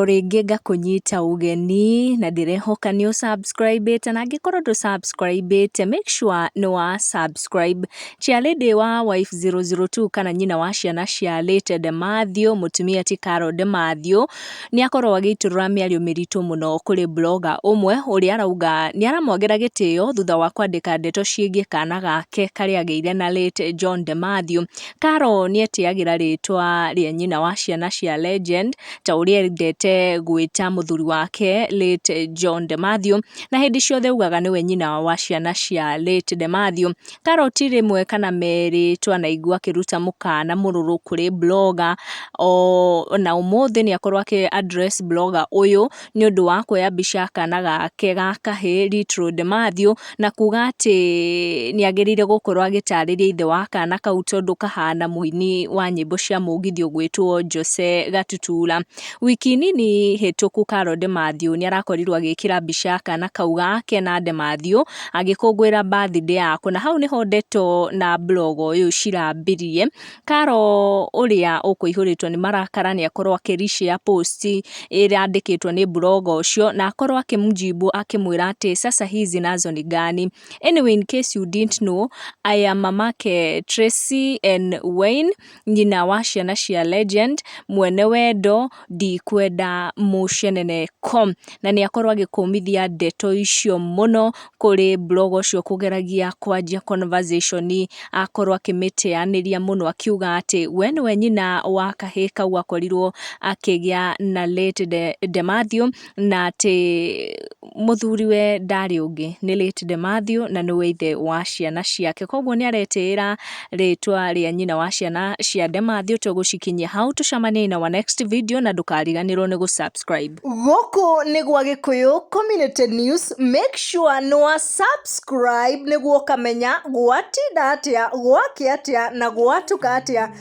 Ringi ngakunyita ugeni na ndirehoka ni subscribe na angikorwo ndu subscribe make sure ni wa subscribe. Chialede wa wife 002 kana nyina wa ciana cia late Demathew mutumia ti Carol Demathew ni akorwo agiiturura miario miritu muno kuri blogger umwe uri arauga ni aramwongera gitio thutha wa kwandika ndeto ciigie kana gake kari ageire na late John Demathew. Carol ni etiagira ritwa ria nyina wa ciana cia Legend ta uri endete gwita muthuri wake late John Demathew na hindi ciothe ugaga niwe nyina wa ciana cia late Demathew. Carol ti rimwe kana meri twanaigua akiruta mukana mururu kuri blogger na umuthi ni akorwo address blogger uyu ni undu wa kuoya mbica kana gake ga kahi Little Demathew na kuga ati ni agirire gukorwo agitariria ithe wa kana kau tondu kahana muini wa nyimbo cia mugithio gwitwo Jose Gatutura. Wiki nini hituku Carol Demathew ni arakorirwo agikira mbica kana kau gake na Demathew agikungwira birthday yako na hau niho ndeto na blog uyu cirambirie. Carol uria ukuihuritwo ni marakara ni akorwo akirishare post ira andikitwo ni blog ucio na akorwo akimjibu akimwira ati sasa hizi nazo ni gani. Anyway, in case you didn't know, I am mamake Tracy and Wayne, nyina wa ciana cia Legend, mwene wendo ndikwenda mucenene.com na ni akorwo agikumithia ndeto icio muno kuri blog ucio kugeragia kwanjia conversation akorwo akimiteaniria muno akiuga ati we niwe nyina wa kahi kau akorirwo akigia na late Demathew na ati muthuriwe ndari ungi ni late Demathew na niwe ithe wa ciana ciake. Koguo ni aretira ritwa ria nyina wa ciana cia Demathew tugucikinyia hau tucamanie na wa next video na ndukariganirwo ni gusubscribe. Guku ni gwa Gikuyu Community News, make sure ni wa subscribe niguo kamenya gwatinda atia gwakia atia na gwatuka atia.